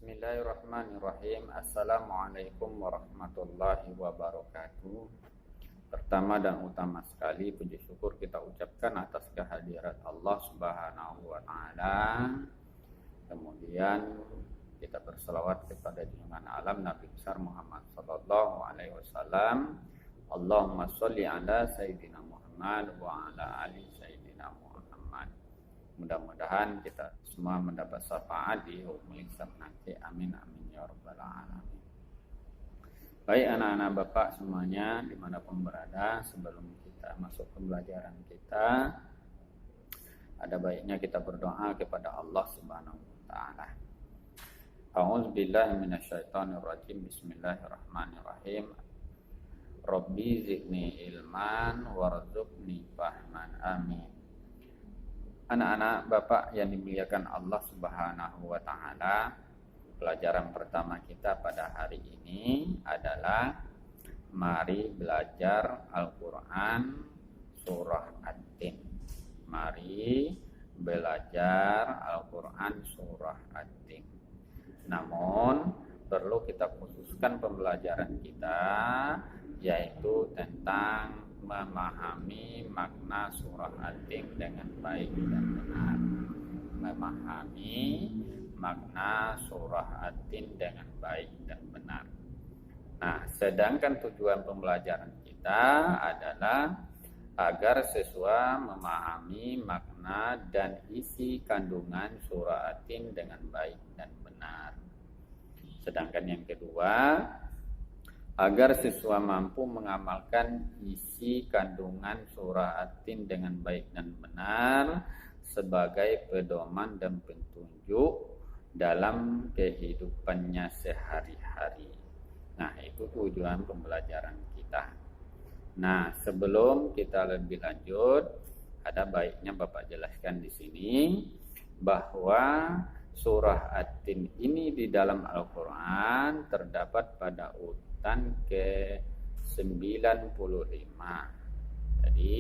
Bismillahirrahmanirrahim. Assalamualaikum warahmatullahi wabarakatuh. Pertama dan utama sekali puji syukur kita ucapkan atas kehadirat Allah Subhanahu wa taala. Kemudian kita berselawat kepada junjungan alam Nabi besar Muhammad sallallahu alaihi wasallam. Allahumma sholli ala sayyidina Muhammad wa ala ali sayyidina Muhammad. Mudah-mudahan kita semua mendapat syafaat di yaumul hisab nanti. Amin amin ya rabbal alamin. Baik anak-anak Bapak semuanya dimanapun berada, sebelum kita masuk pembelajaran kita, ada baiknya kita berdoa kepada Allah Subhanahu wa taala. A'udzubillahi minasyaitonirrajim. Bismillahirrahmanirrahim. Rabbi zidni ilman warzuqni fahman. Amin. Anak-anak Bapak yang dimuliakan Allah Subhanahu wa taala, pelajaran pertama kita pada hari ini adalah mari belajar Al-Qur'an surah At-Tin. Mari belajar Al-Qur'an surah At-Tin. Namun perlu kita khususkan pembelajaran kita, yaitu tentang memahami makna surah At-Tin dengan baik dan benar. Memahami makna surah At-Tin dengan baik dan benar. Nah, sedangkan tujuan pembelajaran kita adalah agar siswa memahami makna dan isi kandungan surah At-Tin dengan baik dan benar. Sedangkan yang kedua, agar siswa mampu mengamalkan isi kandungan surah At-Tin dengan baik dan benar sebagai pedoman dan petunjuk dalam kehidupannya sehari-hari. Nah, itu tujuan pembelajaran kita. Nah, sebelum kita lebih lanjut, ada baiknya Bapak jelaskan di sini bahwa surah At-Tin ini di dalam Al-Quran terdapat pada urutan ke-95. Jadi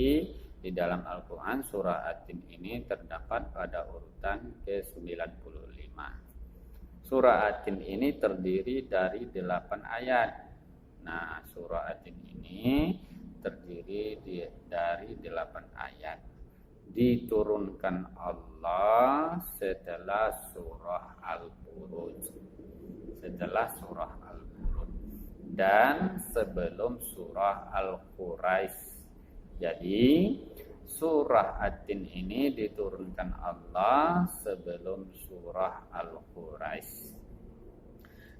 di dalam Al-Quran surah At-Tin ini terdapat pada urutan ke-95. Surah At-Tin ini terdiri dari 8 ayat. Nah, surah At-Tin ini terdiri dari 8 ayat. Diturunkan Allah setelah surah Al-Buruj. Setelah surah Al-Buruj dan sebelum surah Al-Quraisy. Jadi surah At-Tin ini diturunkan Allah sebelum surah Al-Quraisy.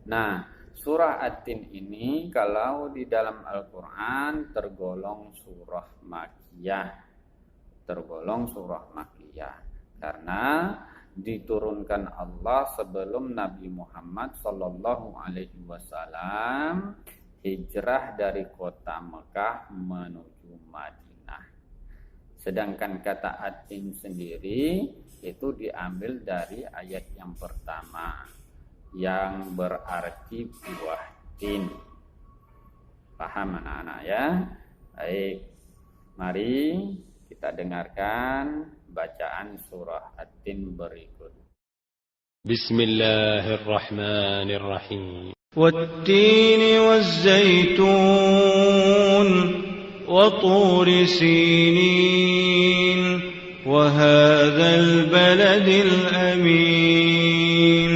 Nah, surah At-Tin ini kalau di dalam Al-Quran tergolong surah Makkiyah. Tergolong surah Makkiyah karena diturunkan Allah sebelum Nabi Muhammad sallallahu alaihi wasallam hijrah dari kota Mekah menuju Madinah. Sedangkan kata At-Tin sendiri itu diambil dari ayat yang pertama yang berarti buah tin. Paham anak-anak ya? Baik. Mari kita dengarkan bacaan surah At-Tin berikut. Bismillahirrahmanirrahim. Wat-tini waz-zaytun wa turi sinin wa hadzal baladil amin.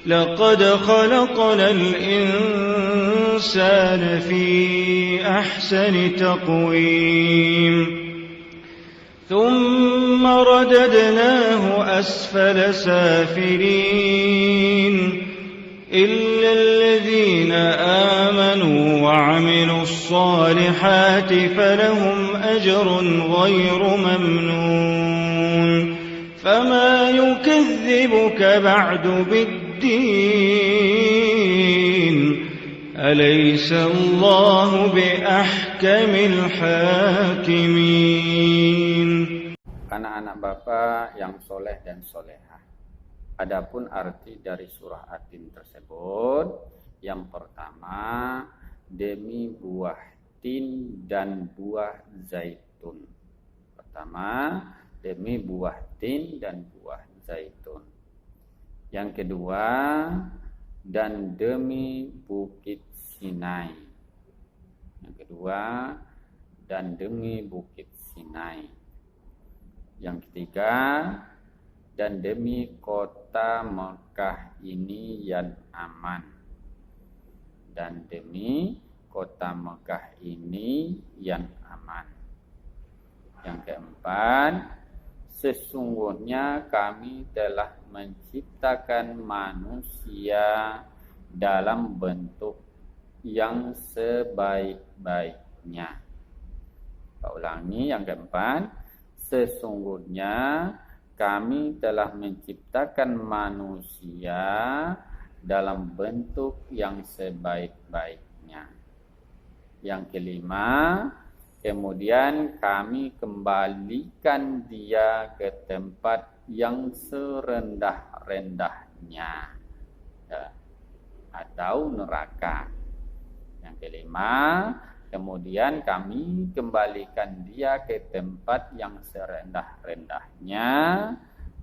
Laqad khalaqnal insana fi ahsani taqwim. ثم رددناه أسفل سافلين إلا الذين آمنوا وعملوا الصالحات فلهم أجر غير ممنون فما يكذبك بعد بالدين أليس الله بأحكم الحاكمين. Anak-anak Bapak yang soleh dan solehah, adapun arti dari surah At-Tin tersebut, yang pertama demi buah tin dan buah zaitun. Pertama demi buah tin dan buah zaitun. Yang kedua dan demi Bukit Sinai. Yang kedua, dan demi Bukit Sinai. Yang ketiga, dan demi kota Mekah ini yang aman. Dan demi kota Mekah ini yang aman. Yang keempat, sesungguhnya kami telah menciptakan manusia dalam bentuk yang sebaik-baiknya. Saya ulangi yang keempat, sesungguhnya kami telah menciptakan manusia dalam bentuk yang sebaik-baiknya. Yang kelima, kemudian kami kembalikan dia ke tempat yang serendah-rendahnya, atau neraka. Yang kelima, kemudian kami kembalikan dia ke tempat yang serendah-rendahnya,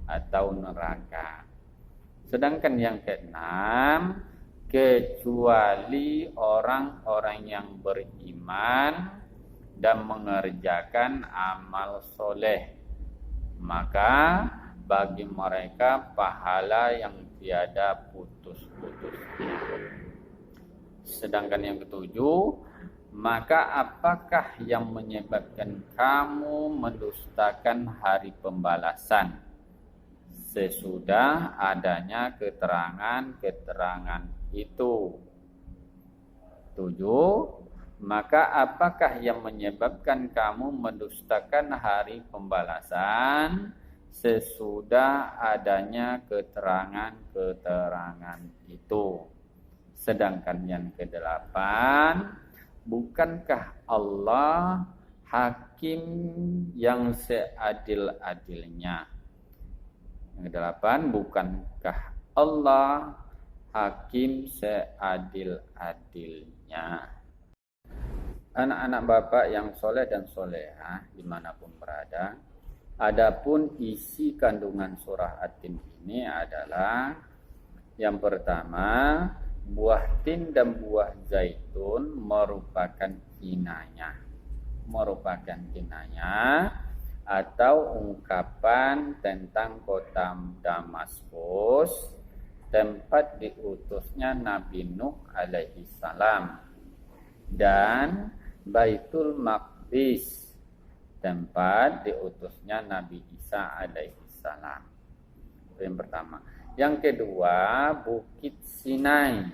atau neraka. Sedangkan yang keenam, kecuali orang-orang yang beriman dan mengerjakan amal soleh, maka bagi mereka pahala yang tiada putus-putusnya. Sedangkan yang ketujuh, maka apakah yang menyebabkan kamu mendustakan hari pembalasan sesudah adanya keterangan-keterangan itu? 7. Maka apakah yang menyebabkan kamu mendustakan hari pembalasan sesudah adanya keterangan-keterangan itu? Sedangkan yang kedelapan, bukankah Allah hakim yang seadil-adilnya? Yang kedelapan, bukankah Allah hakim seadil-adilnya? Anak-anak Bapak yang soleh dan solehah dimanapun berada, adapun isi kandungan surah At-Tin ini adalah yang pertama, buah tin dan buah zaitun merupakan kinayah atau ungkapan tentang kota Damaskus, tempat diutusnya Nabi Nuh alaihi salam, dan Baitul Maqdis, tempat diutusnya Nabi Isa alaihi salam. Itu yang pertama. Yang kedua, Bukit Sinai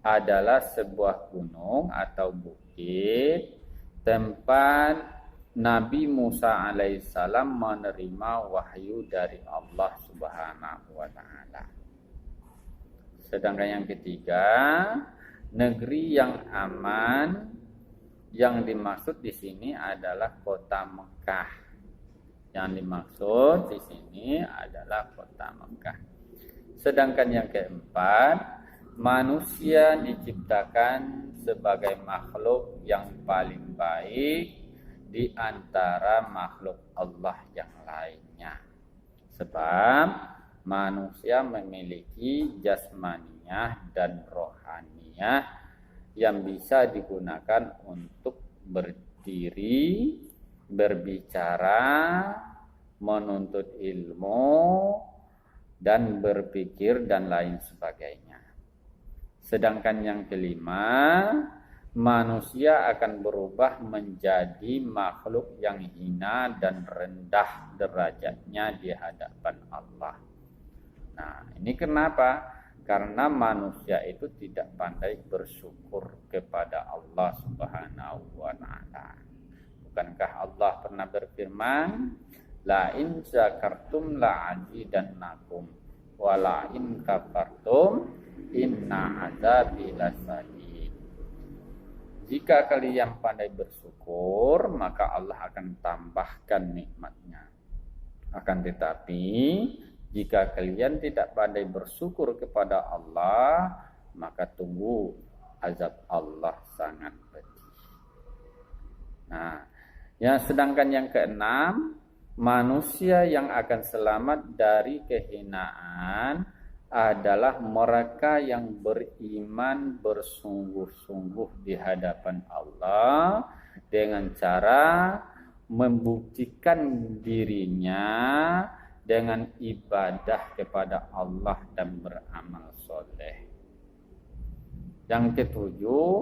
adalah sebuah gunung atau bukit tempat Nabi Musa alaihissalam menerima wahyu dari Allah Subhanahu wa taala. Sedangkan yang ketiga, negeri yang aman yang dimaksud di sini adalah kota Mekah. Yang dimaksud di sini adalah kota Mekah. Sedangkan yang keempat, manusia diciptakan sebagai makhluk yang paling baik di antara makhluk Allah yang lainnya. Sebab manusia memiliki jasmaniyah dan rohaniyah yang bisa digunakan untuk berdiri, berbicara, menuntut ilmu, dan berpikir, dan lain sebagainya. Sedangkan yang kelima, manusia akan berubah menjadi makhluk yang hina dan rendah derajatnya di hadapan Allah. Nah, ini kenapa? Karena manusia itu tidak pandai bersyukur kepada Allah Subhanahu wa taala. Bukankah Allah pernah berfirman, la in zakartum la azidannakum wa la in kafartum inna azabi lasadid. Jika kalian pandai bersyukur, maka Allah akan tambahkan nikmatnya. Akan tetapi jika kalian tidak pandai bersyukur kepada Allah, maka tunggu azab Allah sangat pedih. Nah, sedangkan yang keenam, manusia yang akan selamat dari kehinaan adalah mereka yang beriman bersungguh-sungguh di hadapan Allah dengan cara membuktikan dirinya dengan ibadah kepada Allah dan beramal soleh. Yang ketujuh,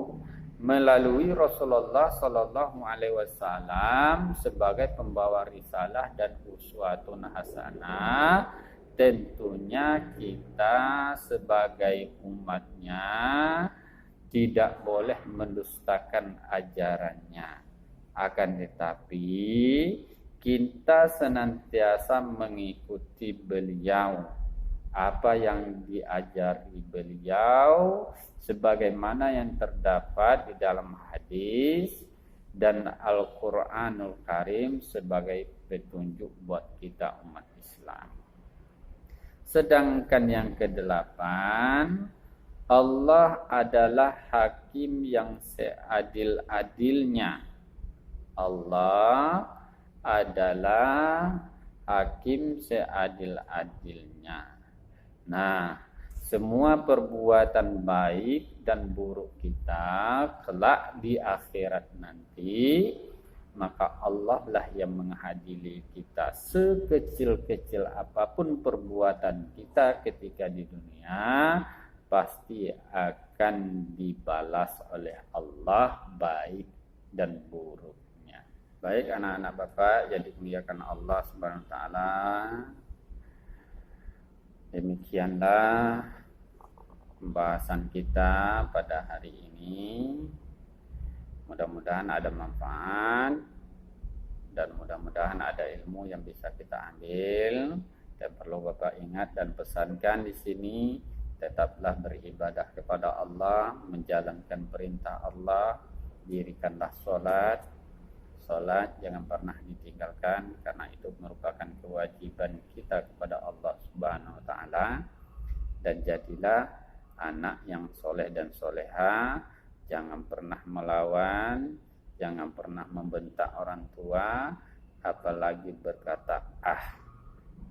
melalui Rasulullah Sallallahu Alaihi Wasallam sebagai pembawa risalah dan uswatun hasanah, tentunya kita sebagai umatnya tidak boleh mendustakan ajarannya. Akan tetapi kita senantiasa mengikuti beliau, apa yang diajari beliau sebagaimana yang terdapat di dalam hadis dan Al-Qur'anul Karim sebagai petunjuk buat kita umat Islam. Sedangkan yang kedelapan, Allah adalah hakim yang seadil-adilnya. Allah adalah hakim seadil-adilnya. Nah, semua perbuatan baik dan buruk kita kelak di akhirat nanti, maka Allah lah yang mengadili kita. Sekecil-kecil apapun perbuatan kita ketika di dunia, pasti akan dibalas oleh Allah baik dan buruknya. Baik anak-anak Bapak yang dimuliakan Allah Subhanahu wa taala. Demikianlah pembahasan kita pada hari ini. Mudah-mudahan ada manfaat dan mudah-mudahan ada ilmu yang bisa kita ambil. Dan perlu Bapak ingat dan pesankan di sini, tetaplah beribadah kepada Allah, menjalankan perintah Allah, dirikanlah sholat. Sholat jangan pernah ditinggalkan karena itu merupakan kewajiban kita kepada Allah Subhanahu wa taala. Dan jadilah anak yang soleh dan soleha, jangan pernah melawan, jangan pernah membentak orang tua, apalagi berkata ah.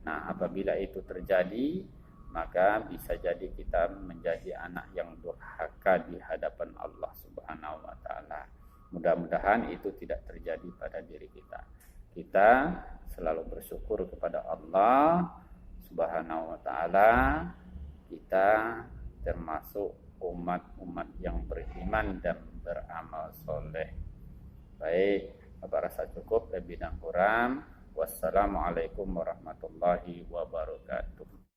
Nah, apabila itu terjadi, maka bisa jadi kita menjadi anak yang durhaka di hadapan Allah Subhanahu wa taala. Mudah-mudahan itu tidak terjadi pada diri kita. Kita selalu bersyukur kepada Allah Subhanahu wa taala. Kita termasuk umat-umat yang beriman dan beramal soleh. Baik, Bapak rasa cukup, lebih dan kurang. Wassalamualaikum warahmatullahi wabarakatuh.